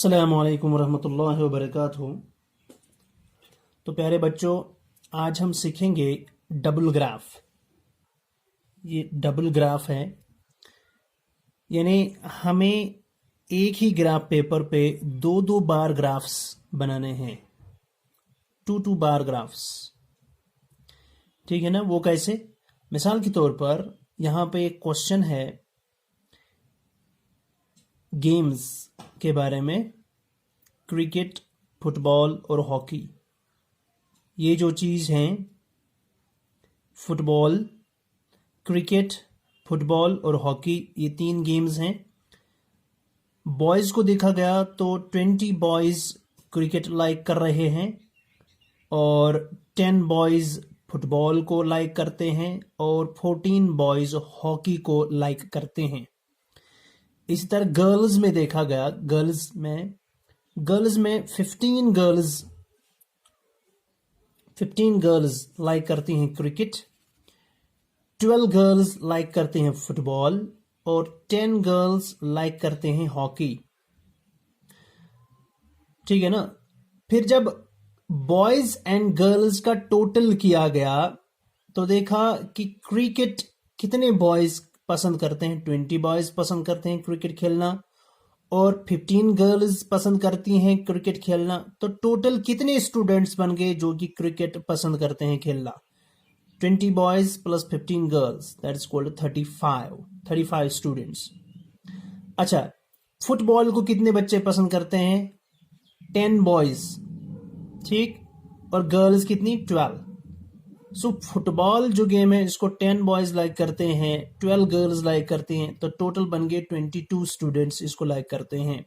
अस्सलामु अलैकुम वरहमतुल्लाहि वबरकातुहू। तो प्यारे बच्चों, आज हम सीखेंगे डबल ग्राफ। ये डबल ग्राफ है, यानी हमें एक ही ग्राफ पेपर पे दो दो बार ग्राफ्स बनाने हैं, टू बार ग्राफ्स। ठीक है ना? वो कैसे? मिसाल के तौर पर यहाँ पे एक क्वेश्चन है गेम्स के बारे में, क्रिकेट, फुटबॉल और हॉकी। ये जो चीज़ हैं, फुटबॉल, क्रिकेट, फुटबॉल और हॉकी, ये तीन गेम्स हैं। बॉयज़ को देखा गया तो 20 बॉयज़ क्रिकेट लाइक कर रहे हैं और 10 बॉयज़ फुटबॉल को लाइक करते हैं और 14 बॉयज़ हॉकी को लाइक करते हैं। इसी तरह गर्ल्स में देखा गया, गर्ल्स में 15 गर्ल्स लाइक करती हैं क्रिकेट, 12 गर्ल्स लाइक करते हैं फुटबॉल और 10 गर्ल्स लाइक करते हैं हॉकी। ठीक है ना? फिर जब बॉयज एंड गर्ल्स का टोटल किया गया तो देखा कि क्रिकेट कितने बॉयज पसंद करते हैं, 20 बॉयज पसंद करते हैं क्रिकेट खेलना और 15 गर्ल्स पसंद करती हैं क्रिकेट खेलना। तो टोटल कितने स्टूडेंट्स बन गए जो कि क्रिकेट पसंद करते हैं खेलना? 20 boys plus 15 girls, that is called 35 students. अच्छा, फुटबॉल को कितने बच्चे पसंद करते हैं? 10 बॉयज, ठीक, और गर्ल्स कितनी? 12। सो फुटबॉल जो गेम है इसको 10 बॉयज लाइक करते हैं, 12 गर्ल्स लाइक करती हैं, तो टोटल बन गए 22 स्टूडेंट्स इसको लाइक करते हैं।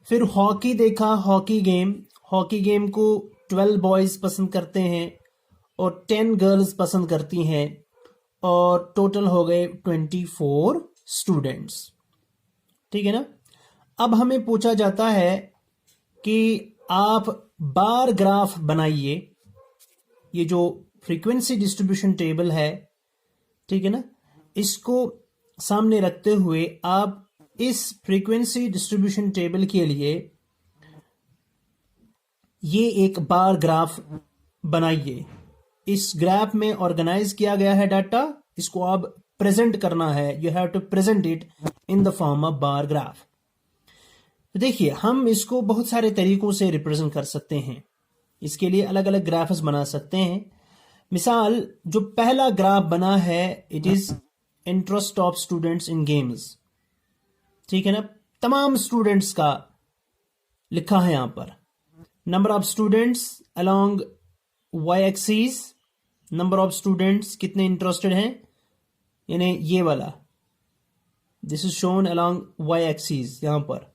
फिर हॉकी देखा, हॉकी गेम को 12 बॉयज पसंद करते हैं और 10 गर्ल्स पसंद करती हैं और टोटल हो गए 24 स्टूडेंट्स। ठीक है ना? अब हमें पूछा जाता है कि आप बार ग्राफ बनाइए। ये जो फ्रीक्वेंसी डिस्ट्रीब्यूशन टेबल है, ठीक है ना, इसको सामने रखते हुए आप इस फ्रीक्वेंसी डिस्ट्रीब्यूशन टेबल के लिए ये एक बार ग्राफ बनाइए। इस ग्राफ में ऑर्गेनाइज किया गया है डाटा, इसको आप प्रेजेंट करना है। You have to present it in the form of bar graph. तो देखिए, हम इसको बहुत सारे तरीकों से रिप्रेजेंट कर सकते हैं। इसके लिए अलग अलग ग्राफ्स बना सकते हैं। मिसाल, जो पहला ग्राफ बना है, it is interest of students in games. ठीक है ना? तमाम स्टूडेंट्स का लिखा है यहां पर। Number of students along Y axis, number of students कितने इंटरेस्टेड हैं, यानी ये वाला, this is shown along Y axis यहां पर।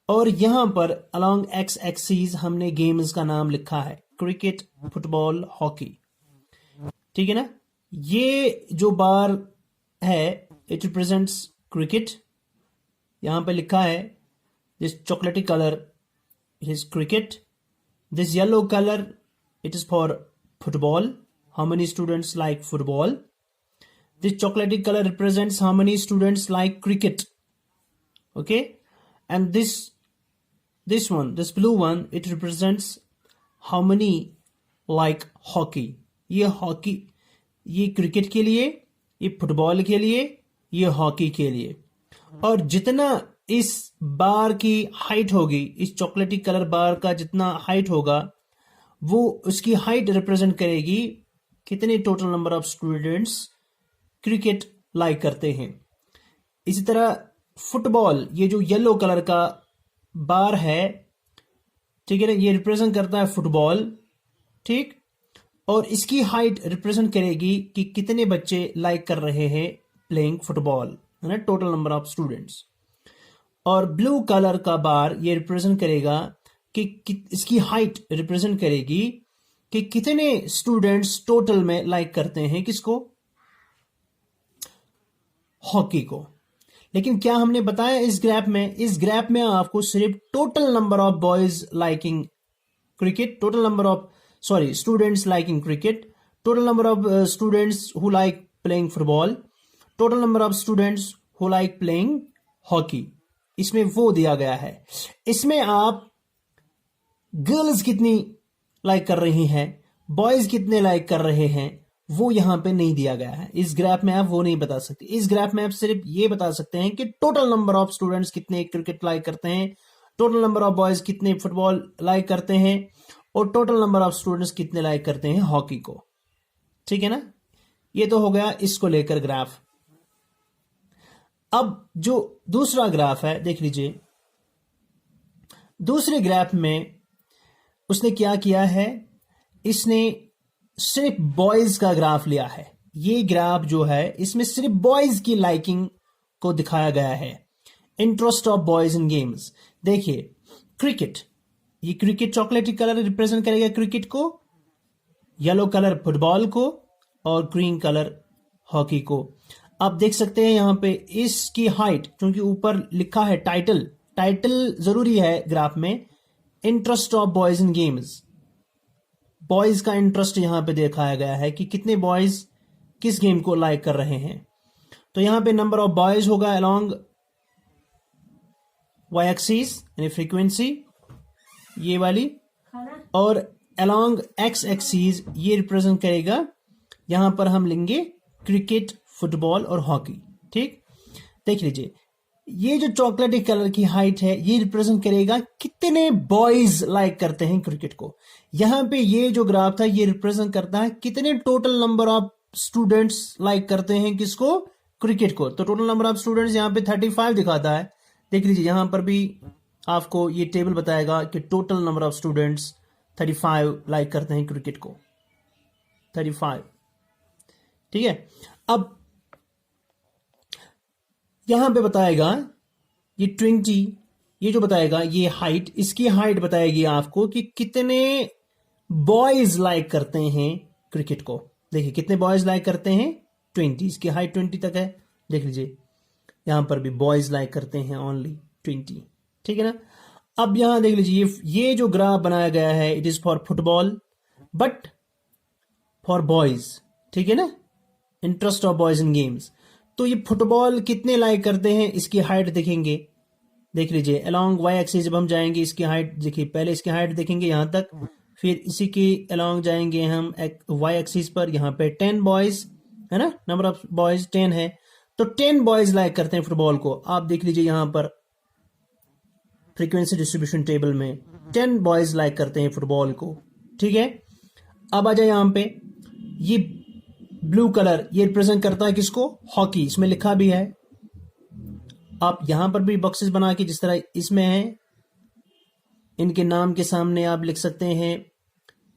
और यहां पर अलोंग एक्स एक्सिस हमने गेम्स का नाम लिखा है, क्रिकेट, फुटबॉल, हॉकी। ठीक है ना? ये जो बार है इट रिप्रेजेंट्स क्रिकेट, यहां पे लिखा है this chocolatey colour is cricket, this yellow colour it is for football, how many students like football, this chocolatey colour represents how many students like cricket, okay, and this blue one, it represents how many like hockey. ये hockey, ये cricket के लिए, ये football के लिए, ये hockey के लिए। और जितना इस बार की हाइट होगी, इस चॉकलेटी कलर बार का जितना हाइट होगा, वो उसकी हाइट रिप्रेजेंट करेगी कितने total number of students cricket like करते हैं। इसी तरह फुटबॉल, ये जो येलो कलर का बार है, ठीक है ना, ये रिप्रेजेंट करता है फुटबॉल, ठीक, और इसकी हाइट रिप्रेजेंट करेगी कि कितने बच्चे लाइक कर रहे हैं प्लेइंग फुटबॉल, है ना, टोटल नंबर ऑफ स्टूडेंट्स। और ब्लू कलर का बार ये रिप्रेजेंट करेगा कि इसकी हाइट रिप्रेजेंट करेगी कि कितने स्टूडेंट्स टोटल में लाइक करते हैं किसको? हॉकी को। लेकिन क्या हमने बताया इस ग्राफ में आपको सिर्फ total number of boys liking cricket, total number of students liking cricket, total number of students who like playing football, total number of students who like playing hockey. इसमें वो दिया गया है। इसमें आप गर्ल्स कितनी लाइक कर रही हैं, बॉयज कितने लाइक कर रहे हैं, वो यहां पे नहीं दिया गया है। इस ग्राफ में आप वो नहीं बता सकते। इस ग्राफ में आप सिर्फ ये बता सकते हैं कि टोटल नंबर ऑफ स्टूडेंट्स कितने क्रिकेट लाइक करते हैं, टोटल नंबर ऑफ बॉयज कितने फुटबॉल लाइक करते हैं, और टोटल नंबर ऑफ स्टूडेंट्स कितने लाइक करते हैं हॉकी को। ठीक है ना, ये तो हो गया इसको लेकर ग्राफ। अब जो दूसरा ग्राफ है देख लीजिए। दूसरे ग्राफ में उसने क्या किया है, इसने सिर्फ बॉयज का ग्राफ लिया है। ये ग्राफ जो है इसमें सिर्फ बॉयज की लाइकिंग को दिखाया गया है। Interest of boys in games. देखिए क्रिकेट, ये क्रिकेट चॉकलेटी कलर रिप्रेजेंट करेगा क्रिकेट को, येलो कलर फुटबॉल को, और ग्रीन कलर हॉकी को। आप देख सकते हैं यहां पे इसकी हाइट, क्योंकि ऊपर लिखा है टाइटल, टाइटल जरूरी है ग्राफ में। Interest of boys in games, boys का इंटरेस्ट यहां पे दिखाया गया है कि कितने बॉयज किस गेम को लाइक कर रहे हैं। तो यहां पे नंबर ऑफ बॉयज होगा अलोंग वाई एक्सिस यानी फ्रीक्वेंसी ये वाली, और अलोंग एक्स एक्सिस ये रिप्रेजेंट करेगा, यहां पर हम लेंगे क्रिकेट, फुटबॉल और हॉकी। ठीक, देख लीजिए ये जो चॉकलेटी कलर की हाइट है ये रिप्रेजेंट करेगा कितने बॉयज लाइक करते हैं क्रिकेट को। यहां पे ये जो ग्राफ था ये रिप्रेजेंट करता है कितने total number of students like करते हैं किसको, क्रिकेट को। तो टोटल नंबर ऑफ स्टूडेंट्स यहां पे 35 दिखाता है। देख लीजिए यहां पर भी आपको ये टेबल बताएगा कि total number of students 35 like करते हैं क्रिकेट को, 35। ठीक है, अब यहां पे बताएगा ये 20, ये जो बताएगा ये हाइट, इसकी हाइट बताएगी आपको कि कितने बॉयज लाइक करते हैं क्रिकेट को। देखिए कितने बॉयज लाइक करते हैं, 20, इसकी हाइट 20 तक है। देख लीजिए यहां पर भी बॉयज लाइक करते हैं ओनली 20। ठीक है ना। अब यहां देख लीजिए ये जो ग्राफ बनाया गया है it is for football but for boys. ठीक है ना, interest of boys in games. तो ये फुटबॉल कितने लाइक करते हैं इसकी हाइट देखेंगे। देख लीजिए अलोंग वाई एक्सिस जब हम जाएंगे इसकी हाइट देखिए, पहले इसकी हाइट देखेंगे यहां तक, फिर इसी की अलोंग जाएंगे हम वाई एक्सिस पर, यहां पे 10 बॉयज है ना, नंबर ऑफ बॉयज 10 है, तो 10 बॉयज लाइक करते हैं फुटबॉल को। आप देख लीजिए यहां पर फ्रीक्वेंसी डिस्ट्रीब्यूशन टेबल में 10 बॉयज लाइक करते हैं फुटबॉल को। ठीक है, अब आ जाए यहां पे ये ब्लू कलर ये रिप्रेजेंट करता है किसको, हॉकी। इसमें लिखा भी है, आप यहां पर भी बॉक्सेस बना के जिस तरह इसमें है इनके नाम के सामने आप लिख सकते हैं।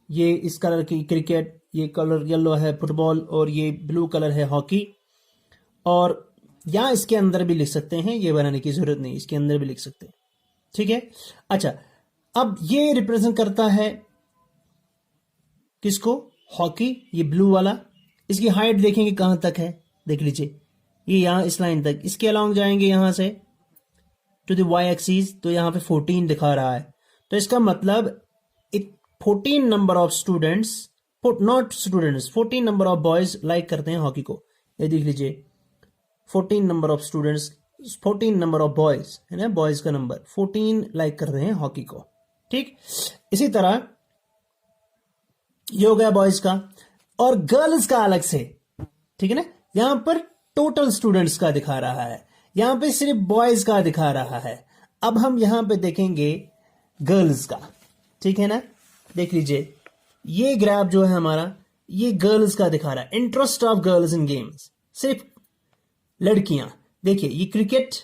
ये इस कलर की क्रिकेट, ये कलर येलो है फुटबॉल, और ये ब्लू कलर है हॉकी। और या इसके अंदर भी लिख सकते हैं, ये बनाने की जरूरत नहीं, इसके अंदर भी लिख सकते हैं। ठीक है, अच्छा अब ये रिप्रेजेंट करता है किसको, हॉकी, ये ब्लू वाला। इसकी हाइट देखेंगे कहां तक है, देख लीजिए ये यहां इस लाइन तक, इसके अलोंग जाएंगे यहां से टू द वाई एक्सिस, तो यहां पे 14 दिखा रहा है। तो इसका मतलब 14 number of students, not students, 14 number of boys like करते हैं हॉकी को। ये देख लीजिए 14 number of students, 14 number of boys है ना, बॉयज का नंबर 14 लाइक कर रहे हैं हॉकी को। ठीक, इसी तरह ये हो गया बॉयज का, और गर्ल्स का अलग से। ठीक है ना, यहां पर टोटल स्टूडेंट्स का दिखा रहा है, यहां पे सिर्फ बॉयज का दिखा रहा है। अब हम यहां पे देखेंगे गर्ल्स का। ठीक है ना, देख लीजिए ये ग्राफ जो है हमारा ये गर्ल्स का दिखा रहा है, interest of girls in games, सिर्फ लड़कियां। देखिए ये क्रिकेट,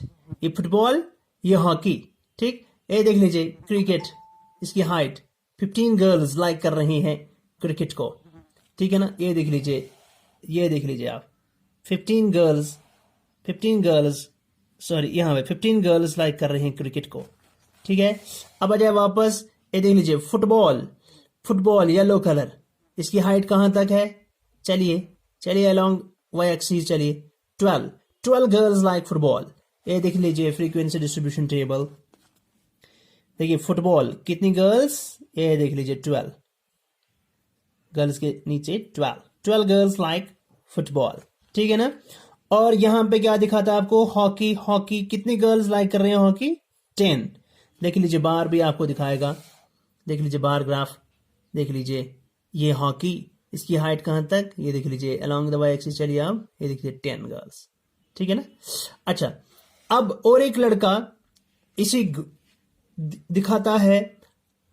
ये फुटबॉल, ये हॉकी। ठीक, ये देख लीजिए क्रिकेट, इसकी हाइट 15 गर्ल्स लाइक कर रही हैं क्रिकेट को। ठीक है ना, ये देख लीजिए, ये देख लीजिए आप 15 गर्ल्स सॉरी यहां पे 15 गर्ल्स लाइक कर रही हैं क्रिकेट को। ठीक है, अब आ जाए वापस, ये देख लीजिए फुटबॉल, फुटबॉल येलो कलर, इसकी हाइट कहां तक है, चलिए अलोंग वाई एक्सिस चलिए 12 गर्ल्स लाइक फुटबॉल। ये देख लीजिए फ्रीक्वेंसी डिस्ट्रीब्यूशन टेबल, देखिए फुटबॉल कितनी गर्ल्स, ये देख लीजिए 12 गर्ल्स के नीचे 12 गर्ल्स लाइक फुटबॉल। ठीक है ना, और यहां पे क्या दिखा था आपको, हॉकी। हॉकी कितनी गर्ल्स लाइक कर रहे हैं हॉकी, 10। देख लीजिए बार भी आपको दिखाएगा, देख लीजिए बार ग्राफ, देख लीजिए ये हॉकी, इसकी हाइट कहां तक, ये देख लीजिए अलोंग द वाई एक्सिस चलिए आप, ये देखिए 10 गर्ल्स, ठीक है ना। अच्छा, अब और एक लड़का इसी दिखाता है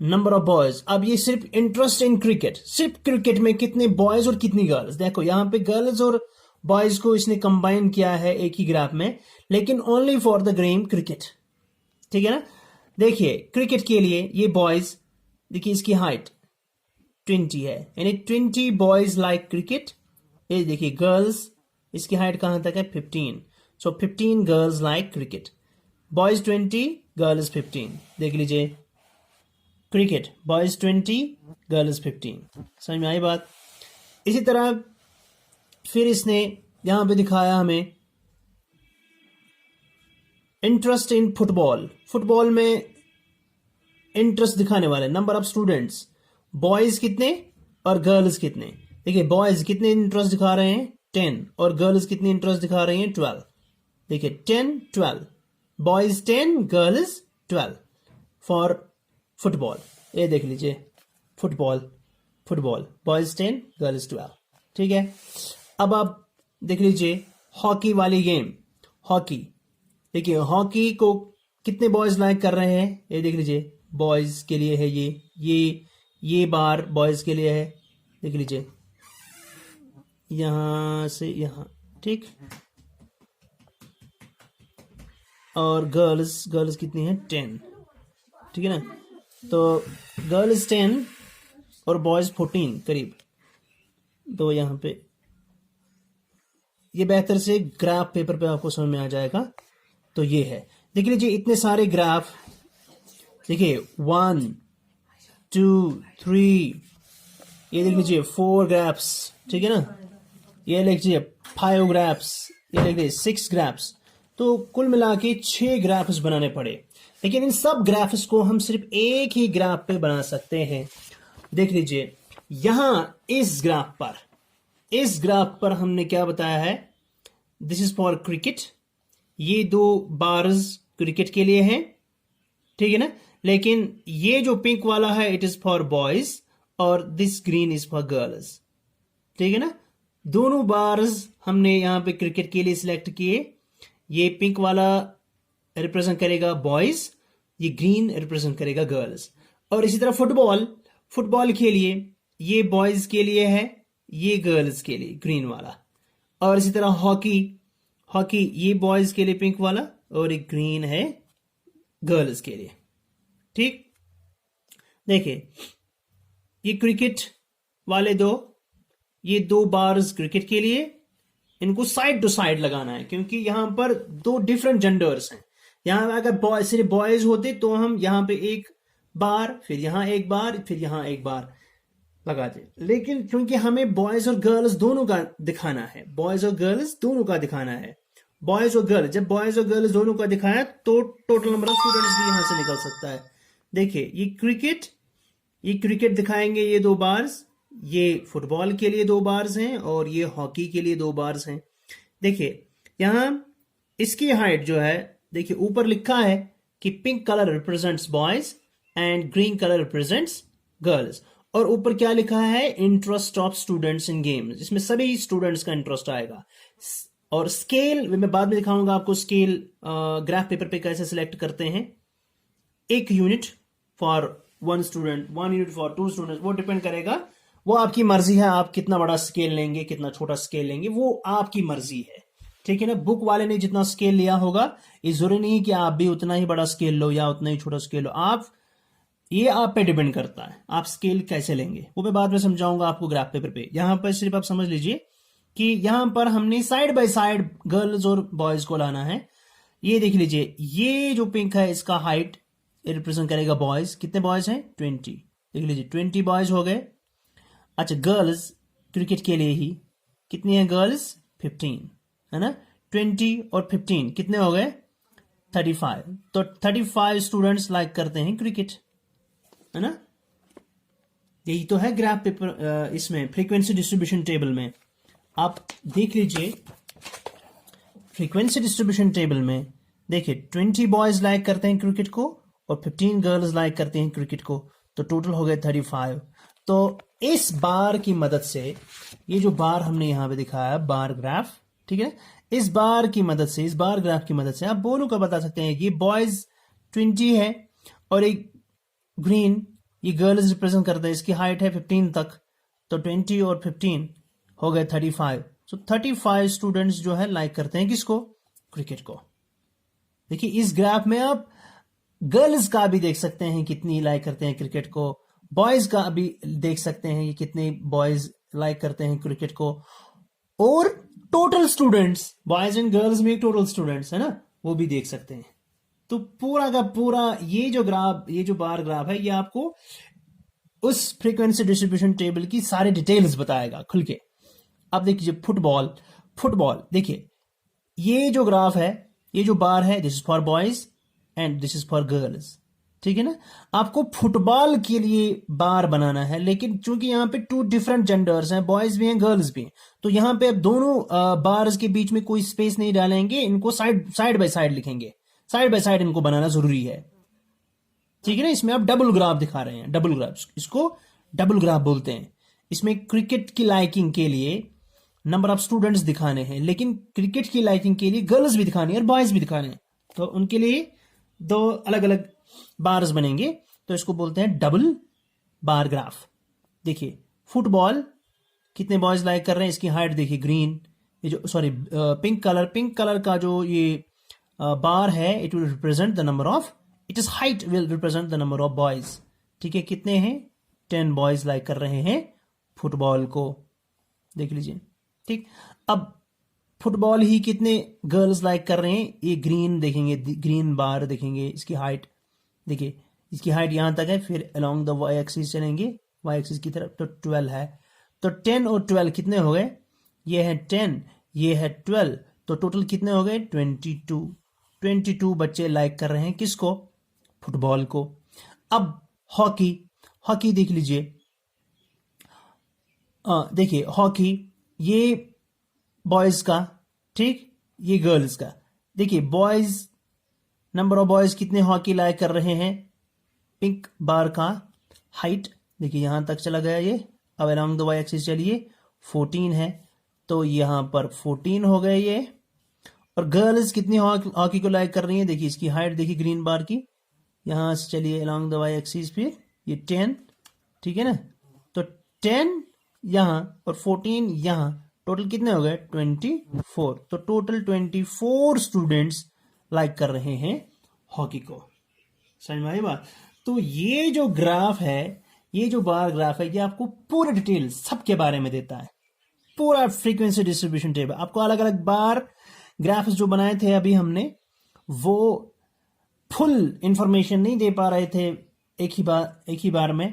नंबर ऑफ बॉयज। अब ये सिर्फ इंटरेस्ट इन क्रिकेट, सिर्फ क्रिकेट में कितने बॉयज और कितनी गर्ल्स। देखो यहां पे गर्ल्स और बॉयज को इसने कंबाइन किया है एक ही ग्राफ में, लेकिन only for the game cricket, ठीक है ना। देखिए क्रिकेट के लिए ये बॉयज, देखिए इसकी हाइट 20 है, यानी 20 बॉयज लाइक क्रिकेट। ये देखिए गर्ल्स, इसकी हाइट कहां तक है, 15। सो 15 girls like cricket, boys 20 girls 15। देख लीजिए क्रिकेट, बॉयज 20 गर्ल्स 15। समझ में आई बात। इसी तरह फिर इसने यहां पे दिखाया हमें इंटरेस्ट इन फुटबॉल। फुटबॉल में इंटरेस्ट दिखाने वाले नंबर ऑफ स्टूडेंट्स, बॉयज कितने और गर्ल्स कितने। देखिए बॉयज कितने इंटरेस्ट दिखा रहे हैं, 10, और गर्ल्स कितने इंटरेस्ट दिखा रही हैं, 12। देखिए 10 12, बॉयज 10 गर्ल्स 12 फॉर फुटबॉल। ये देख लीजिए फुटबॉल, फुटबॉल बॉयज 10 गर्ल्स 12, ठीक है। अब आप देख लीजिए हॉकी वाली गेम, हॉकी। देखिए हॉकी को कितने बॉयज लाइक कर रहे हैं, ये देख लीजिए बॉयज के लिए है ये बार बॉयज के लिए है, देख लीजिए यहां से यहां, ठीक। और गर्ल्स कितनी है, 10, ठीक है ना। तो गर्ल्स 10 और बॉयज 14 करीब। तो यहां पे ये बेहतर से ग्राफ पेपर पे आपको समझ में आ जाएगा। तो ये है, देख लीजिए इतने सारे ग्राफ, देखिए 1 2 3, ये देख लीजिए 4 ग्राफ्स, ठीक है ना। ये लिख लीजिए 5 ग्राफ्स, ये लिख लीजिए 6 ग्राफ्स। तो कुल मिला के 6 ग्राफ्स बनाने पड़े, लेकिन इन सब ग्राफ्स को हम सिर्फ एक ही ग्राफ पे बना सकते हैं। देख लीजिए यहां इस ग्राफ पर हमने क्या बताया है, दिस इज फॉर क्रिकेट। ये 2 बार्स क्रिकेट के लिए हैं, ठीक है ना। लेकिन ये जो पिंक वाला है इट इज फॉर बॉयज और this green is for girls, ठीक है ना। दोनों बार्स हमने यहां पे क्रिकेट के लिए सिलेक्ट किए। ये पिंक वाला रिप्रेजेंट करेगा बॉयज, ये ग्रीन रिप्रेजेंट करेगा गर्ल्स। और इसी तरह फुटबॉल के लिए ये बॉयज के लिए है, ये गर्ल्स के लिए ग्रीन वाला। और इसी तरह हॉकी ये बॉयज के लिए पिंक वाला और एक ग्रीन है गर्ल्स के लिए, ठीक। देखिए ये क्रिकेट वाले ये 2 बार्स क्रिकेट के लिए, इनको साइड टू साइड लगाना है क्योंकि यहां पर 2 डिफरेंट जेंडर्स हैं। यहां अगर सिर्फ बॉयज होते तो हम यहां पे एक बार, फिर यहां एक बार, फिर यहां एक बार लगाते, लेकिन क्योंकि हमें बॉयज और गर्ल्स दोनों का दिखाना है, बॉयज और गर्ल्स दोनों का दिखाना है, बॉयज और गर्ल्स, जब बॉयज और गर्ल्स दोनों का दिखाया तो टोटल नंबर ऑफ स्टूडेंट्स भी यहां से निकल सकता है। देखिए ये क्रिकेट दिखाएंगे ये 2 बार्स, ये फुटबॉल के लिए 2 बार्स हैं और ये हॉकी के लिए 2 बार्स हैं। देखिए यहां इसकी हाइट जो है, देखिए ऊपर लिखा है कि pink colour represents boys and green colour represents girls, और ऊपर क्या लिखा है, interest of students in games. इसमें सभी स्टूडेंट्स का इंटरेस्ट आएगा। और स्केल मैं बाद में दिखाऊंगा आपको, स्केल ग्राफ पेपर पे कैसे सिलेक्ट करते हैं। 1 unit for 1 student, 1 unit for 2 student, वो डिपेंड करेगा, वो आपकी मर्जी है, आप कितना बड़ा स्केल लेंगे कितना छोटा स्केल लेंगे, वो आपकी मर्जी है, ठीक है ना। बुक वाले ने जितना स्केल लिया होगा, ये जरूरी नहीं कि आप भी उतना ही बड़ा स्केल लो या उतना ही छोटा स्केल लो। ये आप पे डिपेंड करता है, आप स्केल कैसे लेंगे, वो मैं बाद में समझाऊंगा आपको ग्राफ पेपर पे। यहां पर सिर्फ आप समझ लीजिए कि यहां पर हमने साइड बाय साइड गर्ल्स और बॉयज को लाना है। ये देख लीजिए ये जो पिंक है इसका हाइट रिप्रेजेंट करेगा बॉयज, कितने बॉयज हैं, 20, देख लीजिए 20 बॉयज हो गए। अच्छा गर्ल्स क्रिकेट के लिए ही कितनी है गर्ल्स, 15 है ना, 20 और 15 कितने हो गए, 35। तो 35 स्टूडेंट्स लाइक करते हैं क्रिकेट, है ना। यही तो है ग्राफ पेपर, इसमें फ्रीक्वेंसी डिस्ट्रीब्यूशन टेबल में आप देख लीजिए फ्रीक्वेंसी डिस्ट्रीब्यूशन टेबल में देखिए 20 बॉयज लाइक करते हैं क्रिकेट को और 15 गर्ल्स लाइक करते हैं क्रिकेट को, तो टोटल हो गए 35। तो इस बार की मदद से, ये जो बार हमने यहां पे दिखाया बार ग्राफ, ठीक है, इस बार की मदद से, इस बार ग्राफ की मदद से आप बोलो का बता सकते हैं ये बॉयज 20 है और एक ग्रीन ये गर्ल्स रिप्रेजेंट करते हैं, इसकी हाइट है 15 तक, तो 20 और 15 हो गए 35। सो 35 स्टूडेंट्स जो है लाइक करते हैं किसको, क्रिकेट को। देखिए इस ग्राफ में आप गर्ल्स का भी देख सकते हैं कितनी लाइक करते हैं क्रिकेट को, बॉयज का भी देख सकते हैं ये कितने बॉयज लाइक करते हैं क्रिकेट को, और total students boys and girls में टोटल स्टूडेंट्स है ना, वो भी देख सकते हैं। तो पूरा का पूरा ये जो ग्राफ, ये जो बार ग्राफ है, ये आपको उस फ्रीक्वेंसी डिस्ट्रीब्यूशन टेबल की सारी डिटेल्स बताएगा खुल के। अब देखिए फुटबॉल, फुटबॉल देखिए ये जो ग्राफ है, ये जो बार है, this is for boys and this is for girls, ठीक है ना। आपको फुटबॉल के लिए बार बनाना है, लेकिन चूंकि यहाँ पे 2 डिफरेंट जेंडर्स हैं, बॉयज भी हैं गर्ल्स भी हैं, तो यहाँ पे अब दोनों बार्स के बीच में कोई स्पेस नहीं डालेंगे, इनको साइड बाय साइड लिखेंगे, साइड बाय साइड इनको बनाना जरूरी है, ठीक है ना। इसमें आप डबल ग्राफ दिखा रहे हैं, डबल ग्राफ, इसको डबल ग्राफ बोलते हैं। इसमें क्रिकेट की लाइकिंग के लिए नंबर ऑफ स्टूडेंट्स दिखाने हैं, लेकिन क्रिकेट की लाइकिंग के लिए गर्ल्स भी दिखाने हैं और बॉयज भी दिखाने हैं, तो उनके लिए 2 अलग अलग बार्स बनेंगे, तो इसको बोलते हैं डबल बार ग्राफ। देखिए फुटबॉल कितने बॉयज लाइक कर रहे हैं, इसकी हाइट देखिए ग्रीन, ये जो सॉरी पिंक कलर का जो ये बार है, it will represent the number of, it is height will represent the number of boys, ठीक है। कितने हैं, 10 बॉयज लाइक कर रहे हैं फुटबॉल को, देख लीजिए, ठीक। अब फुटबॉल ही कितने गर्ल्स लाइक कर रहे हैं, ये ग्रीन देखेंगे, ग्रीन बार देखेंगे, इसकी हाइट देखिए, इसकी हाइट यहां तक है, फिर अलोंग द वाई एक्सिस चलेंगे, वाई एक्सिस की तरफ, तो 12 है, तो 10 और 12 कितने हो गए, ये है 10, ये है 12, तो टोटल कितने हो गए 22 बच्चे लाइक कर रहे हैं किसको, फुटबॉल को। अब हॉकी, हॉकी देख लीजिए, देखिए हॉकी ये बॉयज का, ठीक, ये गर्ल्स का। देखिए बॉयज, नंबर ऑफ बॉयज कितने हॉकी लाइक कर रहे हैं, पिंक बार का हाइट देखिए यहां तक चला गया ये, अब अलोंग द वाई एक्सिस चलिए 14 है, तो यहां पर 14 हो गए ये। और गर्ल्स कितनी हॉकी को लाइक कर रही हैं, देखिए इसकी हाइट देखिए ग्रीन बार की, यहां से चलिए अलोंग द वाई एक्सिस, फिर ये 10, ठीक है ना, तो 10 यहां और 14 यहां, टोटल कितने हो गए 24, तो टोटल 24 स्टूडेंट्स लाइक कर रहे हैं हॉकी को। समझ में आई बात। तो ये जो ग्राफ है, ये जो बार ग्राफ है, ये आपको पूरे डिटेल सबके बारे में देता है, पूरा फ्रीक्वेंसी डिस्ट्रीब्यूशन टेबल। आपको अलग अलग बार ग्राफ्स जो बनाए थे अभी हमने, वो फुल इंफॉर्मेशन नहीं दे पा रहे थे एक ही बार में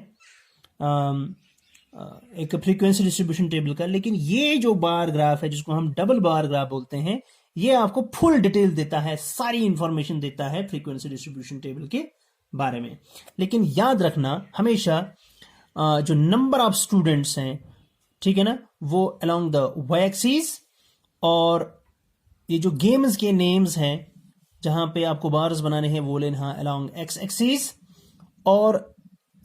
एक फ्रीक्वेंसी डिस्ट्रीब्यूशन टेबल का, लेकिन ये जो बार ग्राफ है जिसको हम डबल बार ग्राफ बोलते हैं, ये आपको फुल डिटेल देता है, सारी इंफॉर्मेशन देता है फ्रीक्वेंसी डिस्ट्रीब्यूशन टेबल के बारे में। लेकिन याद रखना हमेशा जो नंबर ऑफ स्टूडेंट्स हैं, ठीक है ना, वो अलोंग द वाई एक्सिस, और ये जो गेम्स के नेम्स हैं जहां पे आपको बार्स बनाने हैं वो लेना अलोंग एक्स एक्सिस, और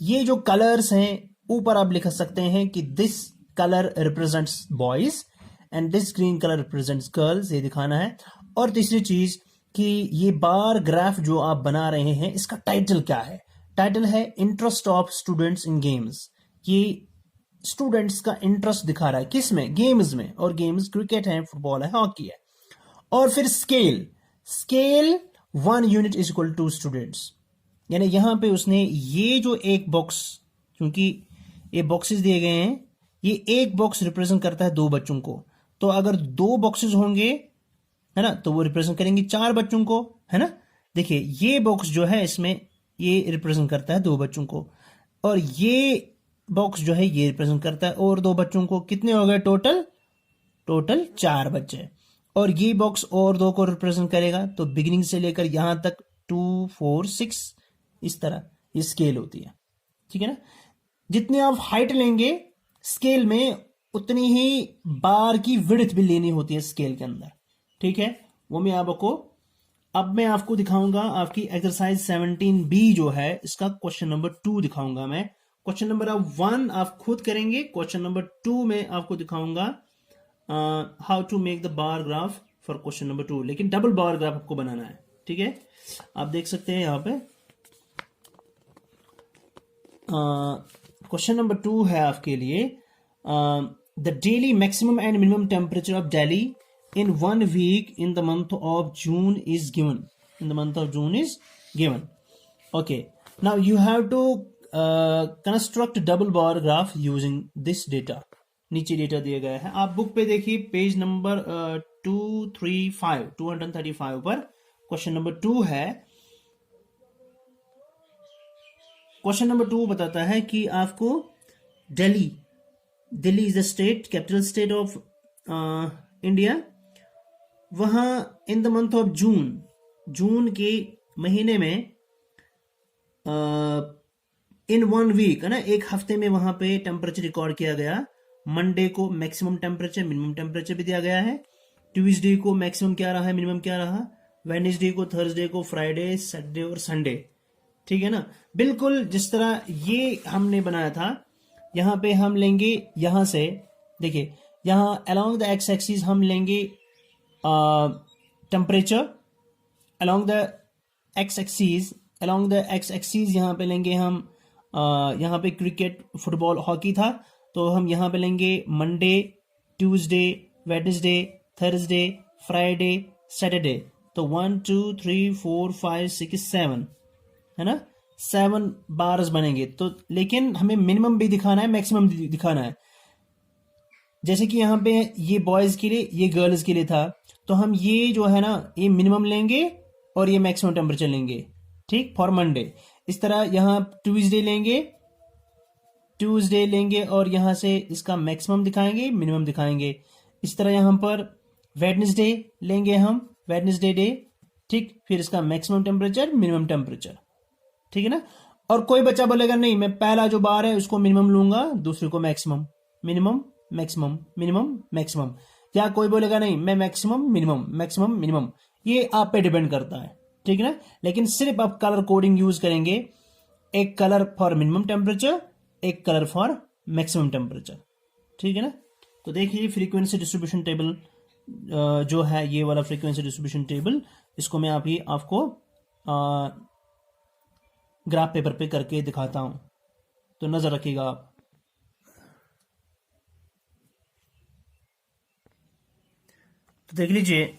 ये जो कलर्स हैं ऊपर आप लिख सकते हैं कि this colour represents boys and this green colour represents girls, ये दिखाना है। और तीसरी चीज कि ये बार ग्राफ जो आप बना रहे हैं इसका टाइटल क्या है, टाइटल है interest of students in games. ये स्टूडेंट्स का इंटरेस्ट दिखा रहा है किसमें, गेम्स में, और गेम्स क्रिकेट है, फुटबॉल है, हॉकी है। और फिर scale, scale 1 unit is equal to students, यानी यहां पे उसने ये जो एक बॉक्स, क्योंकि ये बॉक्सेस दिए गए हैं, ये एक बॉक्स रिप्रेजेंट करता है 2 बच्चों को, तो अगर 2 बॉक्सेस होंगे है ना, तो वो रिप्रेजेंट करेंगे 4 बच्चों को, है ना। देखिए ये बॉक्स जो है इसमें ये रिप्रेजेंट करता है 2 बच्चों को, और ये बॉक्स जो है ये रिप्रेजेंट करता है और 2 बच्चों को। कितने हो गए टोटल, टोटल 4 बच्चे। और ये बॉक्स और 2 को रिप्रेजेंट करेगा, तो बिगिनिंग से लेकर यहां तक 2 4 6 इस तरह ये स्केल होती है, ठीक है ना। जितने आप हाइट लेंगे स्केल में, उतनी ही बार की विड्थ भी लेनी होती है स्केल के अंदर, ठीक है। वो मैं आपको दिखाऊंगा। आपकी एक्सरसाइज 17B जो है इसका क्वेश्चन नंबर 2 दिखाऊंगा मैं। क्वेश्चन नंबर 1 आप खुद करेंगे, क्वेश्चन नंबर 2 में आपको दिखाऊंगा how to make the bar graph for question number 2। लेकिन डबल बार ग्राफ आपको बनाना है, ठीक है। आप देख सकते हैं यहाँ पे क्वेश्चन नंबर 2 है आपके लिए, the daily maximum and minimum temperature of Delhi in 1 week in the month of June is given. In the month of June is given. Okay. Now you have to construct double bar graph using this data. नीचे data दिया गया है, आप book पे देखिए page number 235 पर question number 2 है। Question number 2 बताता है कि आपको Delhi is the state, capital state of India. वहां in the month of June के महीने में इन 1 वीक है ना, एक हफ्ते में वहां पे टेम्परेचर रिकॉर्ड किया गया। मंडे को मैक्सिमम टेम्परेचर, मिनिमम टेम्परेचर भी दिया गया है। ट्यूसडे को मैक्सिमम क्या रहा है, मिनिमम क्या रहा, वेडनेसडे को, थर्सडे को, फ्राइडे, सैटरडे और संडे, ठीक है ना। बिल्कुल जिस तरह ये हमने बनाया था, यहां पे हम लेंगे, यहां से देखिए, यहां अलोंग द एक्स एक्सिस हम लेंगे temperature, along the x axis यहाँ पे लेंगे हम, यहाँ पे क्रिकेट, फुटबॉल, हॉकी था, तो हम यहाँ पे लेंगे Monday, Tuesday, Wednesday, Thursday, Friday, Saturday. तो 1 2 3 4 5 6 7 है ना, 7 बार्स बनेंगे। तो लेकिन हमें मिनिमम भी दिखाना है, मैक्सिमम भी दिखाना है। जैसे कि यहाँ पे ये बॉयज के लिए, ये गर्ल्स के लिए था, तो हम ये जो है ना, ये मिनिमम लेंगे और ये मैक्सिमम टेम्परेचर लेंगे, ठीक, फॉर मंडे। इस तरह यहाँ ट्यूसडे लेंगे और यहाँ से इसका मैक्सिमम दिखाएंगे, मिनिमम दिखाएंगे। इस तरह यहाँ पर वेडनेसडे लेंगे हम, वेडनेसडे डे, ठीक, फिर इसका मैक्सिमम टेम्परेचर, मिनिमम टेम्परेचर, ठीक है ना। और कोई बच्चा बोलेगा नहीं, मैं पहला जो बार है उसको मिनिमम लूंगा, दूसरे को maximum, minimum maximum, minimum maximum. या कोई बोलेगा नहीं, मैं मैक्सिमम मिनिमम, ये आप पे डिपेंड करता है, ठीक है ना। लेकिन सिर्फ आप कलर कोडिंग यूज करेंगे, एक कलर फॉर मिनिमम टेम्परेचर, एक कलर फॉर मैक्सिमम टेम्परेचर, ठीक है ना। तो देखिए फ्रीक्वेंसी डिस्ट्रीब्यूशन टेबल जो है, ये वाला फ्रीक्वेंसी डिस्ट्रीब्यूशन टेबल, इसको मैं आपको ग्राफ पेपर पे करके दिखाता हूं, तो नजर रखिएगा आप। तो देख लीजिए,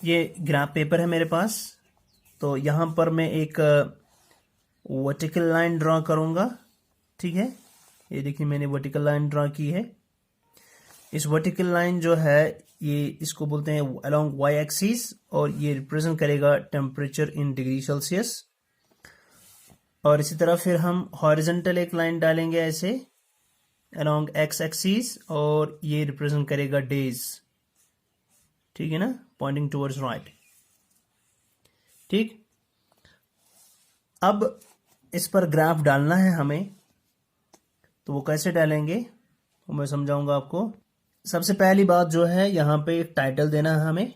ये ग्राफ पेपर है मेरे पास। तो यहां पर मैं एक वर्टिकल लाइन ड्रॉ करूंगा, ठीक है। ये देखिए मैंने वर्टिकल लाइन ड्रॉ की है। इस वर्टिकल लाइन जो है, ये इसको बोलते हैं अलोंग वाई एक्सिस, और ये रिप्रेजेंट करेगा टेम्परेचर इन डिग्री सेल्सियस। और इसी तरह फिर हम हॉरिजॉन्टल एक लाइन डालेंगे ऐसे अलोंग एक्स एक्सिस, और ये रिप्रेजेंट करेगा डेज, ठीक है ना, पॉइंटिंग टुवर्ड्स राइट, ठीक। अब इस पर ग्राफ डालना है हमें, तो वो कैसे डालेंगे वो मैं समझाऊंगा आपको। सबसे पहली बात जो है, यहाँ पे एक टाइटल देना है हमें।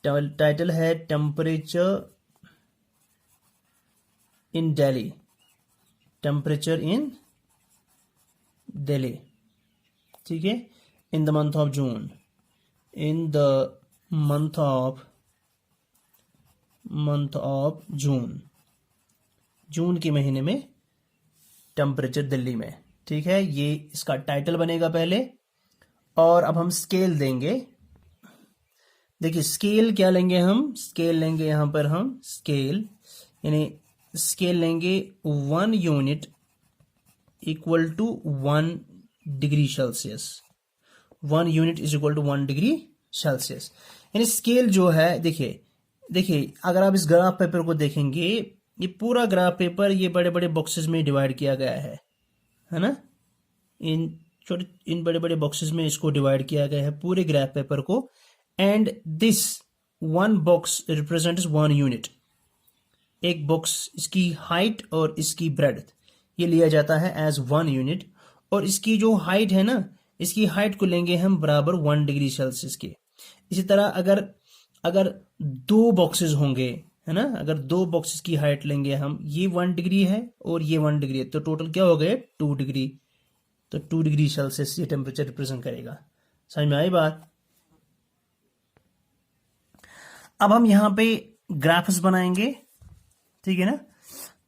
टाइटल है temperature in Delhi, temperature in Delhi, ठीक है, इन the month of June, in the month of June के महीने में टेम्परेचर दिल्ली में, ठीक है। ये इसका टाइटल बनेगा पहले। और अब हम स्केल देंगे। देखिए स्केल क्या लेंगे हम, स्केल लेंगे यहां पर हम स्केल, यानी स्केल लेंगे 1 unit equal to 1 degree Celsius. 1 unit is equal to 1 degree Celsius. यानी स्केल जो है, देखिए अगर आप इस ग्राफ पेपर को देखेंगे, ये पूरा ग्राफ पेपर ये बड़े बड़े बॉक्सेस में डिवाइड किया गया है ना। इन बड़े बड़े बॉक्सेस में इसको डिवाइड किया गया है पूरे ग्राफ पेपर को। And this 1 box represents 1 unit. एक बॉक्स, इसकी हाइट और इसकी ब्रेड्थ ये लिया जाता है एज 1 यूनिट। और इसकी जो हाइट है ना, इसकी हाइट को लेंगे हम बराबर 1 डिग्री सेल्सियस के। इसी तरह अगर अगर 2 बॉक्सेस होंगे, है ना, अगर 2 बॉक्सेस की हाइट लेंगे हम, ये 1 डिग्री है और ये 1 डिग्री है, तो टोटल क्या हो गए 2 डिग्री। तो 2 डिग्री सेल्सियस ये टेम्परेचर रिप्रेजेंट करेगा। समझ में आई बात? अब हम यहाँ पे ग्राफ्स बनाएंगे, ठीक है ना।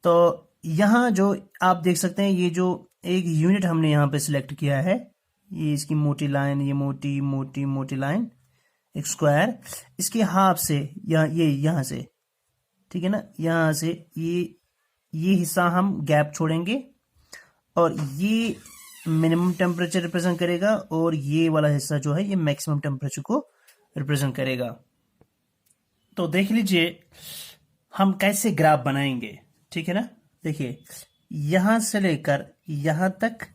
तो यहाँ जो आप देख सकते हैं, ये जो एक यूनिट हमने यहाँ पे सिलेक्ट किया है, ये इसकी मोटी लाइन, ये मोटी मोटी मोटी लाइन, एक स्क्वायर, इसके हाफ से ये यहाँ से, ठीक है ना, यहाँ से ये हिस्सा हम गैप छोड़ेंगे और ये मिनिमम टेम्परेचर रिप्रेजेंट करेगा और ये वाला हिस्सा जो है ये मैक्सिमम टेम्परेचर को रिप्रेजेंट करेगा। तो देख लीजिए हम कैसे ग्राफ बनाएंगे, ठीक है ना। देखिए यहां से लेकर यहां तक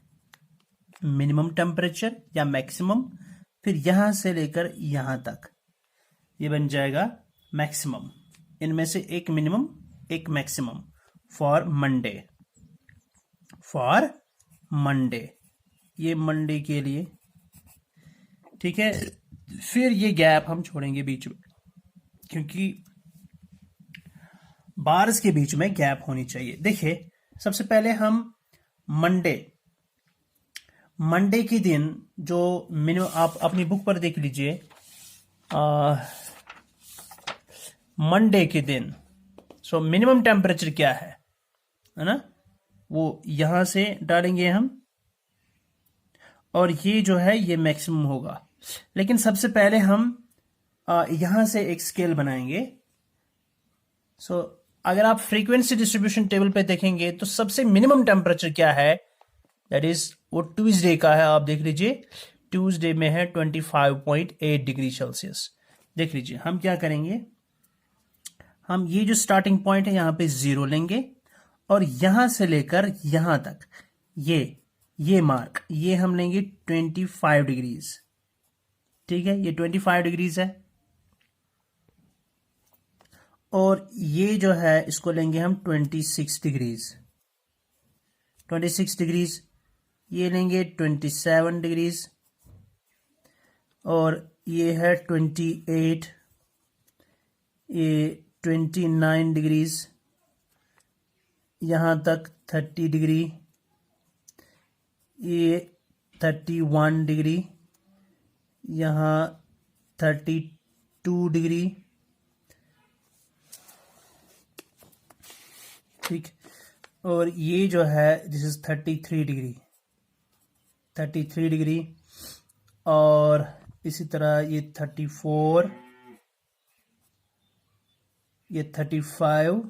मिनिमम टेम्परेचर या मैक्सिमम, फिर यहां से लेकर यहां तक ये बन जाएगा मैक्सिमम। इनमें से एक मिनिमम एक मैक्सिमम फॉर मंडे, ये मंडे के लिए, ठीक है। फिर ये गैप हम छोड़ेंगे बीच में, क्योंकि बार्स के बीच में गैप होनी चाहिए। देखिए सबसे पहले हम मंडे के दिन जो मिनिमम, आप अपनी बुक पर देख लीजिए, मंडे के दिन सो मिनिमम टेम्परेचर क्या है ना, वो यहां से डालेंगे हम, और ये जो है ये मैक्सिमम होगा। लेकिन सबसे पहले हम यहां से एक स्केल बनाएंगे। सो अगर आप फ्रीक्वेंसी डिस्ट्रीब्यूशन टेबल पे देखेंगे तो सबसे मिनिमम टेम्परेचर क्या है, दैट इज वो ट्यूसडे का है। आप देख लीजिए ट्यूसडे में है 25.8 डिग्री सेल्सियस। देख लीजिए हम क्या करेंगे, हम ये जो स्टार्टिंग पॉइंट है यहां पे 0 लेंगे और यहां से लेकर यहां तक ये मार्क, ये हम लेंगे 25 डिग्रीज, ठीक है, ये 25 डिग्रीज है। और ये जो है इसको लेंगे हम 26 डिग्रीज, 26 डिग्रीज, ये लेंगे 27 डिग्रीज, और ये है 28, ये 29 डिग्रीज, यहां तक 30 डिग्री, ये 31 डिग्री, यहाँ 32 डिग्री, ठीक। और ये जो है दिस इज 33 डिग्री, 33 डिग्री, और इसी तरह ये 34, ये 35,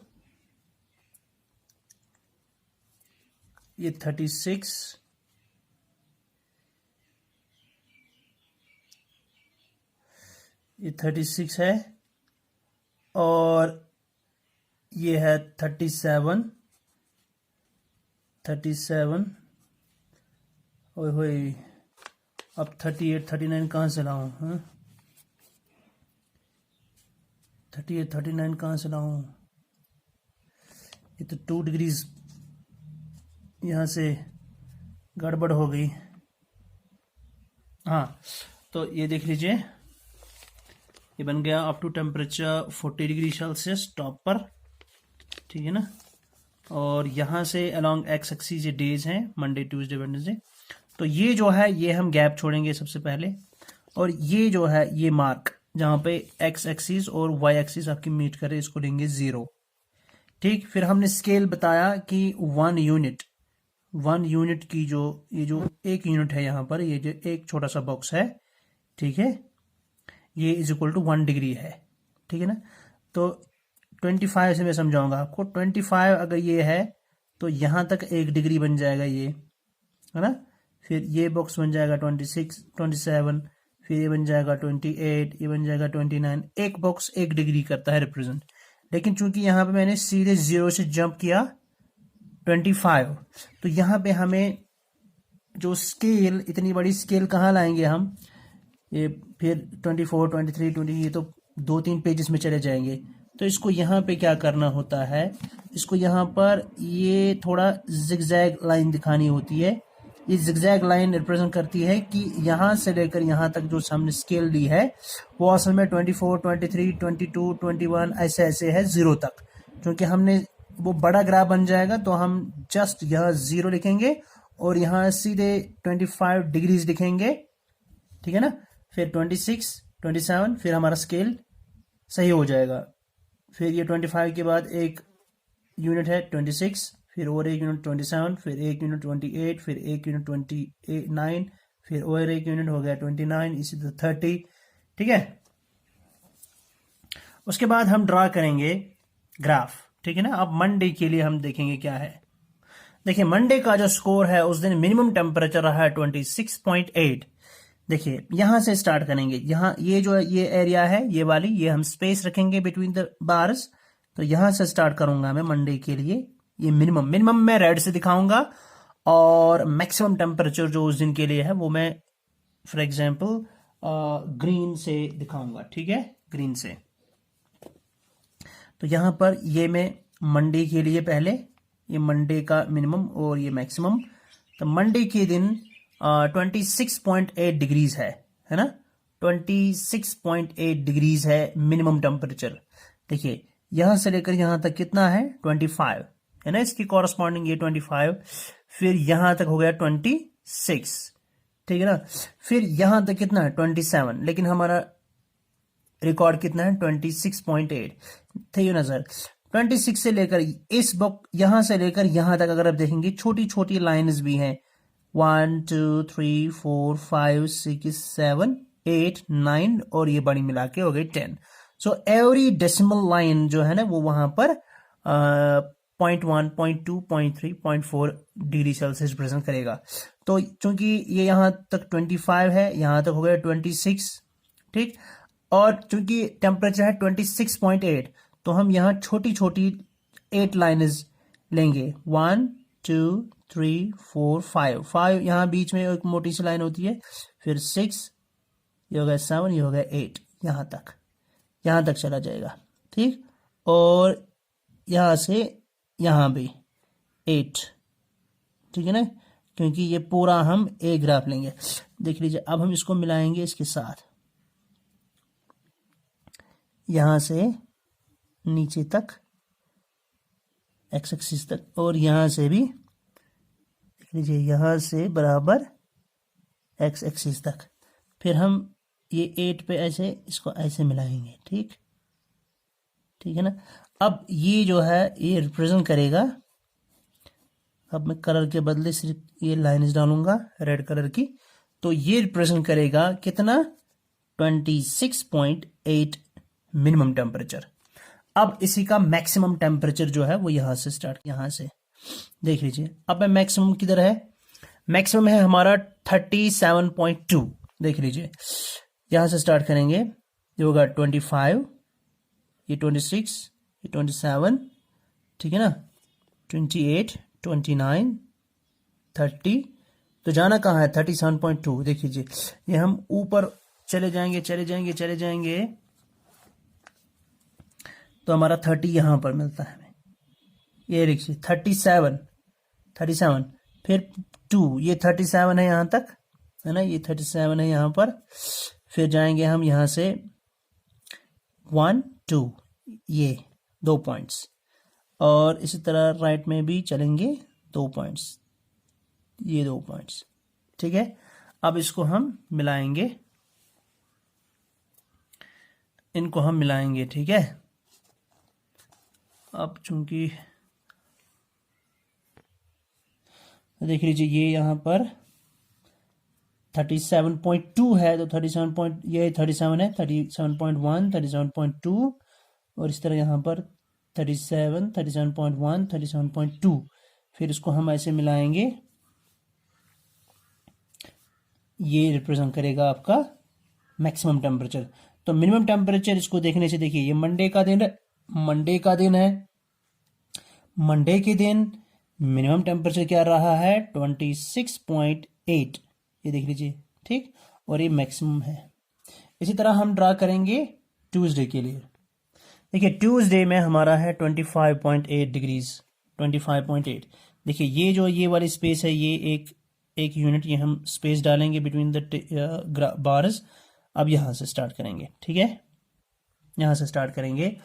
ये 36, ये 36 है, और ये है 37, ओए होए, अब 38, 39 कहाँ से लाऊं, हाँ 38, 39 कहाँ से लाऊं, ये तो 2 डिग्रीज यहाँ से गड़बड़ हो गई। हाँ तो ये देख लीजिए ये बन गया up to temperature 40 degree Celsius top पर, ठीक है ना। और यहाँ से अलोंग एक्स एक्सिस ये डेज हैं, मंडे ट्यूसडे वेडनेसडे। तो ये जो है ये हम गैप छोड़ेंगे सबसे पहले, और ये जो है ये मार्क जहाँ पे एक्स एक्सिस और वाई एक्सिस आपकी मीट करे, इसको लेंगे 0, ठीक। फिर हमने स्केल बताया कि 1 यूनिट की जो ये जो 1 यूनिट है यहाँ पर, ये जो एक छोटा सा बॉक्स है, ठीक है, ये इज इक्वल टू 1 डिग्री है, ठीक है ना। तो 25 से मैं समझाऊंगा आपको, 25 अगर ये है तो यहां तक 1 डिग्री बन जाएगा, ये है ना। फिर ये बॉक्स बन जाएगा 26, 27, फिर ये बन जाएगा 28, ये बन जाएगा 29। एक बॉक्स 1 डिग्री करता है रिप्रेजेंट। लेकिन चूंकि यहाँ पे मैंने सीधे 0 से जंप किया 25, तो यहाँ पे हमें जो स्केल, इतनी बड़ी स्केल कहाँ लाएंगे हम, ये फिर 24, 23, 20, ये तो 2-3 पेजेस में चले जाएंगे। तो इसको यहाँ पे क्या करना होता है, इसको यहाँ पर ये थोड़ा जिगजैग लाइन दिखानी होती है, ये जिगजैग लाइन रिप्रेजेंट करती है कि यहाँ से लेकर यहाँ तक जो हमने स्केल ली है वो असल में 24, 23, 22, 21 ऐसे ऐसे है 0 तक। क्योंकि हमने वो बड़ा ग्राफ बन जाएगा तो हम जस्ट यहाँ 0 लिखेंगे और यहाँ सीधे 25 डिग्रीज लिखेंगे, ठीक है ना। फिर 26, 27, फिर हमारा स्केल सही हो जाएगा। फिर ये 25 के बाद एक यूनिट है 26, फिर और एक यूनिट 27, फिर एक यूनिट 28, फिर एक यूनिट 29, फिर और एक यूनिट हो गया 29, इसी तरह 30, ठीक है। उसके बाद हम ड्रा करेंगे ग्राफ, ठीक है ना। अब मंडे के लिए हम देखेंगे क्या है। देखिए मंडे का जो स्कोर है उस दिन मिनिमम टेम्परेचर रहा है 26.8। देखिए यहां से स्टार्ट करेंगे, यहाँ ये जो ये एरिया है ये वाली, ये हम स्पेस रखेंगे बिटवीन द बार्स। तो यहां से स्टार्ट करूंगा मैं मंडे के लिए। ये मिनिमम मैं रेड से दिखाऊंगा और मैक्सिमम टेम्परेचर जो उस दिन के लिए है वो मैं फॉर एग्जांपल ग्रीन से दिखाऊंगा, ठीक है, ग्रीन से। तो यहां पर ये मैं मंडे के लिए पहले ये मंडे का मिनिमम और ये मैक्सिमम। तो मंडे के दिन 26.8 डिग्रीज है ना, 26.8 डिग्रीज है मिनिमम टेम्परेचर। देखिए यहां से लेकर यहां तक कितना है 25 है ना, इसकी कॉरस्पॉन्डिंग ये 25, फिर यहां तक हो गया 26, ठीक है ना। फिर यहां तक कितना है 27, लेकिन हमारा रिकॉर्ड कितना है 26.8 थे ना सर। 26 से लेकर इस बुक यहां से लेकर यहां तक अगर आप देखेंगे छोटी छोटी लाइन्स भी हैं, 1 2 3 4 5 6 7 8 9 और ये बड़ी मिला के हो गई 10। सो एवरी डेसिमल लाइन जो है ना वो वहां पर 0.1 0.2 0.3 0.4 डिग्री सेल्सियस प्रेजेंट करेगा। तो चूंकि ये यहां तक 25 है, यहां तक हो गया 26, ठीक। और चूंकि टेम्परेचर है 26.8 तो हम यहाँ छोटी छोटी 8 लाइन्स लेंगे, 1 2 3 4 5 यहाँ बीच में एक मोटी सी लाइन होती है, फिर 6, ये हो गया 7, ये हो गया 8, यहाँ तक चला जाएगा, ठीक। और यहाँ से यहाँ भी 8, ठीक है ना, क्योंकि ये पूरा हम एक ग्राफ लेंगे। देख लीजिए अब हम इसको मिलाएंगे इसके साथ, यहां से नीचे तक एक्स एक्सिस तक, और यहां से भी देख लीजिए यहां से बराबर एक्स एक्सिस तक। फिर हम ये 8 पे ऐसे इसको ऐसे मिलाएंगे, ठीक है ना। अब ये जो है ये रिप्रेजेंट करेगा, अब मैं कलर के बदले सिर्फ ये लाइन्स डालूंगा रेड कलर की, तो ये रिप्रेजेंट करेगा कितना 26.8 मिनिमम टेम्परेचर। अब इसी का मैक्सिमम टेम्परेचर जो है वो यहां से स्टार्ट, यहां से देख लीजिए। अब मैक्सिमम किधर है, मैक्सिमम है हमारा 37.2, देख लीजिए यहां से स्टार्ट करेंगे, ये होगा 25, ये 26, ये 27, ठीक है ना, 28, 29, 30, तो जाना कहाँ है 37.2। देख लीजिए ये हम ऊपर चले जाएंगे तो हमारा 30 यहां पर मिलता है हमें, ये देखिए 37, फिर 2, ये 37 है यहां तक, है ना, ये 37 है यहां पर। फिर जाएंगे हम यहां से 1 2, ये 2 पॉइंट्स, और इसी तरह राइट में भी चलेंगे 2 पॉइंट्स, ये 2 पॉइंट्स, ठीक है। अब इसको हम मिलाएंगे, इनको हम मिलाएंगे, ठीक है। अब चूंकि देख लीजिए ये यहाँ पर 37.2 है, तो 37 ये 37 है, 37.1 37.2, और इस तरह यहाँ पर 37 37.1 37.2। फिर इसको हम ऐसे मिलाएंगे, ये रिप्रेजेंट करेगा आपका मैक्सिमम टेम्परेचर। तो मिनिमम टेम्परेचर इसको देखने से देखिए ये मंडे का दिन है, मंडे के दिन मिनिमम टेम्परेचर क्या रहा है 26.8, ये देख लीजिए, ठीक, और ये मैक्सिमम है। इसी तरह हम ड्रा करेंगे ट्यूसडे के लिए। देखिए ट्यूसडे में हमारा है 25.8 डिग्रीज, 25.8। देखिए ये जो ये वाली स्पेस है ये एक 1 यूनिट ये हम स्पेस डालेंगे बिटवीन द बार्स। अब यहाँ से स्टार्ट करेंगे, ठीक है, यहाँ से स्टार्ट करेंगे।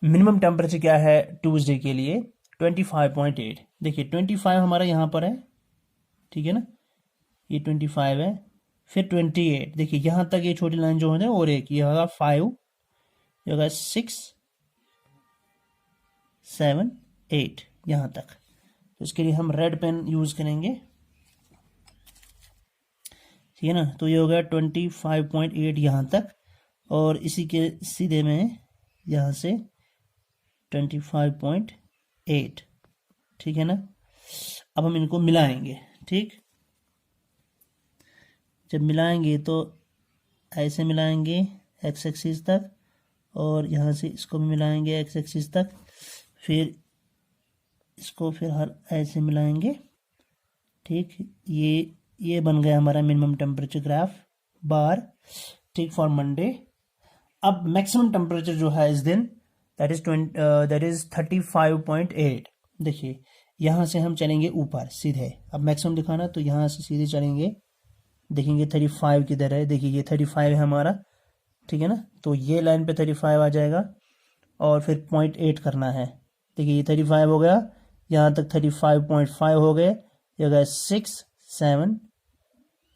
मिनिमम टेम्परेचर क्या है ट्यूसडे के लिए 25.8। देखिए 25 हमारा यहाँ पर है, ठीक है ना, ये 25 है, फिर 28। देखिए यहाँ तक ये छोटी लाइन जो है और एक ये होगा 5, ये होगा 6, 7, 8 यहाँ तक। तो इसके लिए हम रेड पेन यूज करेंगे, ठीक है ना। तो ये हो गया 25.8 यहाँ तक, और इसी के सीधे में यहाँ से 25.8, ठीक है ना। अब हम इनको मिलाएंगे, ठीक। जब मिलाएंगे तो ऐसे मिलाएंगे एक्स एक्सिस तक, और यहाँ से इसको भी मिलाएंगे एक्स एक्सिस तक, फिर इसको फिर हर ऐसे मिलाएंगे, ठीक। ये बन गया हमारा मिनिमम टेम्परेचर ग्राफ बार, ठीक, फॉर मंडे। अब मैक्सिमम टेम्परेचर जो है इस दिन दैट इज 35.8। देखिए यहाँ से हम चलेंगे ऊपर सीधे, अब मैक्सिमम दिखाना तो यहाँ से सीधे चलेंगे, देखेंगे 35 किधर है। देखिए ये 35 है हमारा, ठीक है ना। तो ये लाइन पे 35 आ जाएगा, और फिर 0.8 करना है। देखिए ये 35 हो गया, यहाँ तक 35.5 हो गए, ये हो गया 6, 7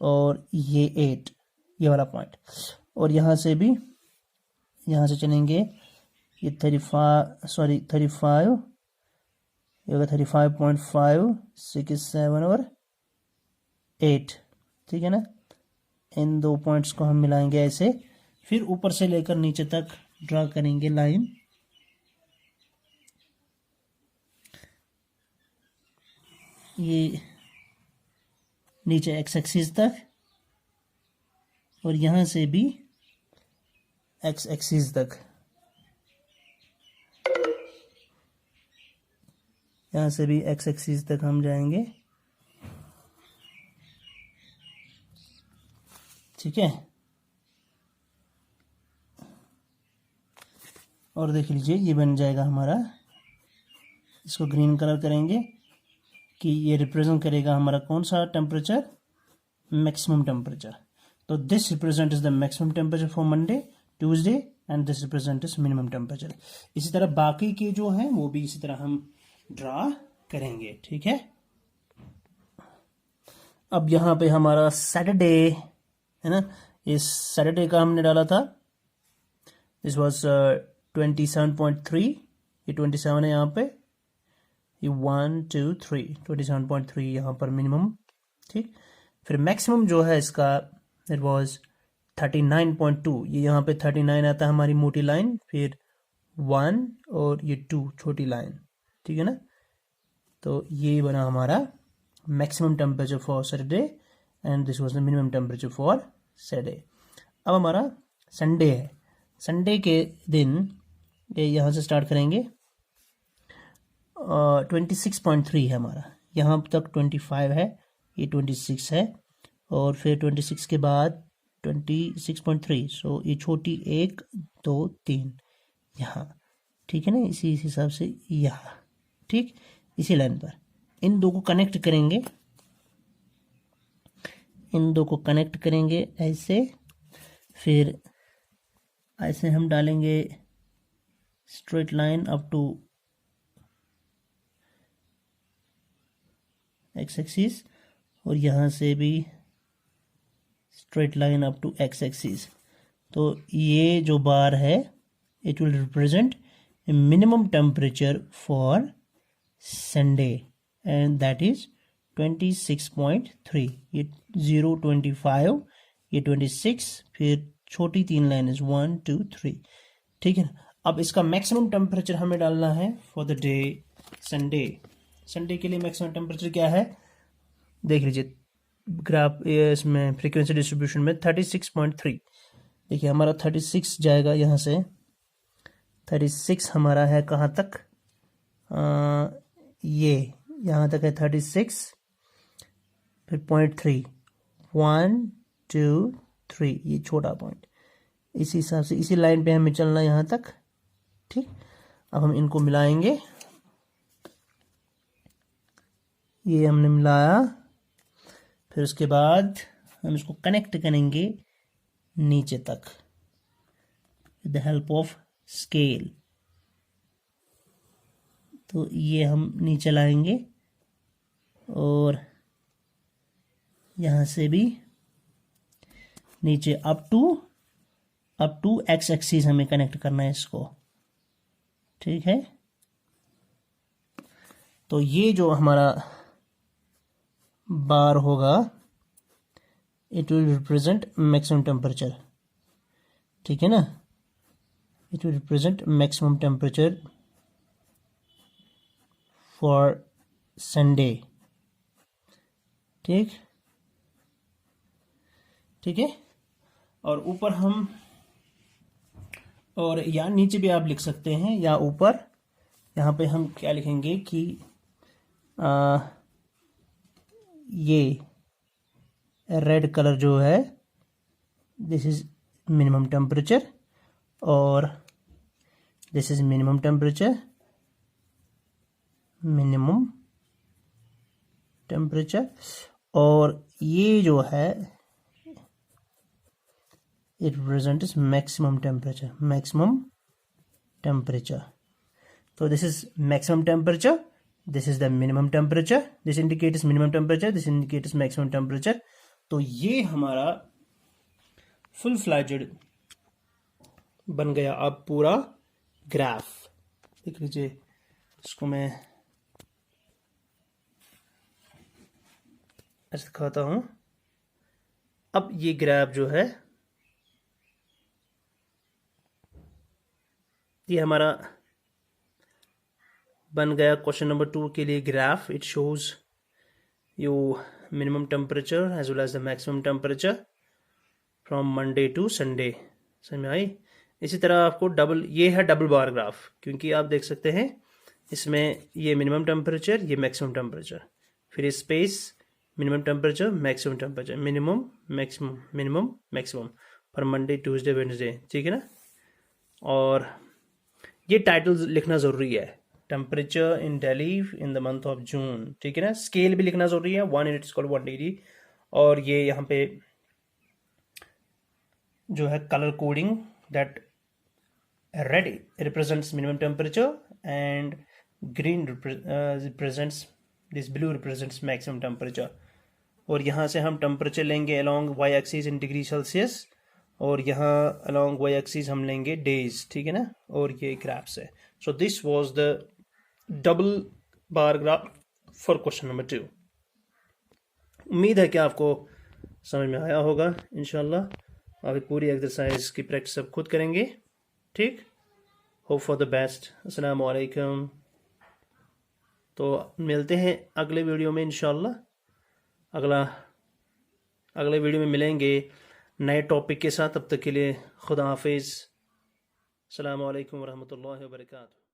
और ये 8, ये वाला पॉइंट। और यहाँ से भी, यहाँ से चलेंगे, ये 35, ये होगा 35.5, 6, 7 और 8, ठीक है ना। इन दो पॉइंट्स को हम मिलाएंगे ऐसे, फिर ऊपर से लेकर नीचे तक ड्रा करेंगे लाइन। ये नीचे एक्स एक्सिस तक, और यहाँ से भी एक्स एक्सिस तक, यहाँ से भी एक्स एक्सिस तक हम जाएंगे, ठीक है। और देख लीजिए ये बन जाएगा हमारा, इसको ग्रीन कलर करेंगे कि ये रिप्रेजेंट करेगा हमारा कौन सा टेम्परेचर, मैक्सिमम टेम्परेचर। तो this represent is the maximum temperature for Monday, Tuesday, and this represent is minimum temperature. इसी तरह बाकी के जो हैं वो भी इसी तरह हम ड्रा करेंगे, ठीक है। अब यहाँ पे हमारा सैटरडे है ना, इस सैटरडे का हमने डाला था, दिस वाज 27.3, ये 27 है यहाँ पे, ये 1, 2, 3, 27.3 यहाँ पर मिनिमम, ठीक। फिर मैक्सिमम जो है इसका इट वाज 39.2, ये यहाँ पे 39 आता है हमारी मोटी लाइन, फिर 1 और ये 2 छोटी लाइन, ठीक है ना। तो ये बना हमारा maximum temperature for Saturday, and this was the minimum temperature for Saturday. अब हमारा संडे है, संडे के दिन ये यहाँ से स्टार्ट करेंगे, 26.3 है हमारा, यहाँ तक 25 है, ये 26 है, और फिर 26 के बाद 26.3, सो ये छोटी 1, 2, 3 यहाँ, ठीक है ना, इसी हिसाब से यहाँ, ठीक, इसी लाइन पर इन दो को कनेक्ट करेंगे, इन दो को कनेक्ट करेंगे ऐसे, फिर ऐसे हम डालेंगे straight line up to X axis, और यहाँ से भी straight line up to X axis. तो ये जो बार है it will represent minimum temperature for Sunday, and that is 26.3। ये 0, 25, ये 26, फिर छोटी 3 लाइन इज 1, 2, 3, ठीक है ना। अब इसका मैक्सिमम टेम्परेचर हमें डालना है for the day Sunday. Sunday के लिए मैक्सिमम टेम्परेचर क्या है, देख लीजिए ग्राफ, इसमें फ्रीक्वेंसी डिस्ट्रीब्यूशन में 36.3। देखिए हमारा 36 जाएगा, यहाँ से 36 हमारा है कहाँ तक, ये यहाँ तक है 36, फिर 0.3, 1, 2, 3, ये छोटा पॉइंट, इसी हिसाब से इसी लाइन पे हमें चलना है यहाँ तक, ठीक। अब हम इनको मिलाएंगे, ये हमने मिलाया, फिर उसके बाद हम इसको कनेक्ट करेंगे नीचे तक with the help of scale. तो ये हम नीचे लाएंगे और यहाँ से भी नीचे अप टू एक्स एक्सिस हमें कनेक्ट करना है इसको, ठीक है। तो ये जो हमारा बार होगा it will represent maximum temperature, ठीक है ना। It will represent maximum temperature for Sunday, ठीक है। और ऊपर हम, और या नीचे भी आप लिख सकते हैं या ऊपर, यहाँ पे हम क्या लिखेंगे कि ये रेड कलर जो है दिस इज मिनिमम टेम्परेचर और दिस इज मिनिमम टेम्परेचर, और ये जो है it represents maximum temperature. So this is maximum temperature, this is the minimum temperature, this indicates minimum temperature, this indicates maximum temperature. तो ये हमारा फुल फ्लैजेड बन गया अब पूरा ग्राफ। देख लीजिए, इसको मैं ऐसे दिखाता हूं। अब ये ग्राफ जो है ये हमारा बन गया क्वेश्चन नंबर 2 के लिए graph. It shows you minimum temperature as well as the maximum temperature from Monday to Sunday. समझ में आई। इसी तरह आपको ये है डबल बार ग्राफ, क्योंकि आप देख सकते हैं इसमें ये मिनिमम टेम्परेचर, ये मैक्सिमम टेम्परेचर, फिर space minimum temperature, maximum temperature, minimum maximum, minimum maximum for Monday Tuesday Wednesday, ठीक है ना। और ये टाइटल लिखना ज़रूरी है, temperature in Delhi in the month of जून, ठीक है ना। स्केल भी लिखना ज़रूरी है, 1 यूनिट इज कॉल्ड 1 डिग्री। और ये यहाँ पे जो है colour coding, that red represents minimum temperature and green represents, this blue represents maximum temperature. और यहाँ से हम टेम्परेचर लेंगे along Y axis in degree Celsius, और यहाँ अलोंग वाई एक्सिस हम लेंगे डेज, ठीक है ना। और ये ग्राफ्स है। So this was the double bar graph for question number 2। उम्मीद है कि आपको समझ में आया होगा। इंशाल्लाह आप पूरी एक्सरसाइज की प्रैक्टिस अब खुद करेंगे, ठीक। Hope for the best. अस्सलाम वालेकुम। तो मिलते हैं अगले वीडियो में इंशाल्लाह। अगले वीडियो में मिलेंगे नए टॉपिक के साथ। तब तक के लिए खुदा हाफिज़। अस्सलाम वालेकुम वरहमतुल्लाहि वबरकातुहू।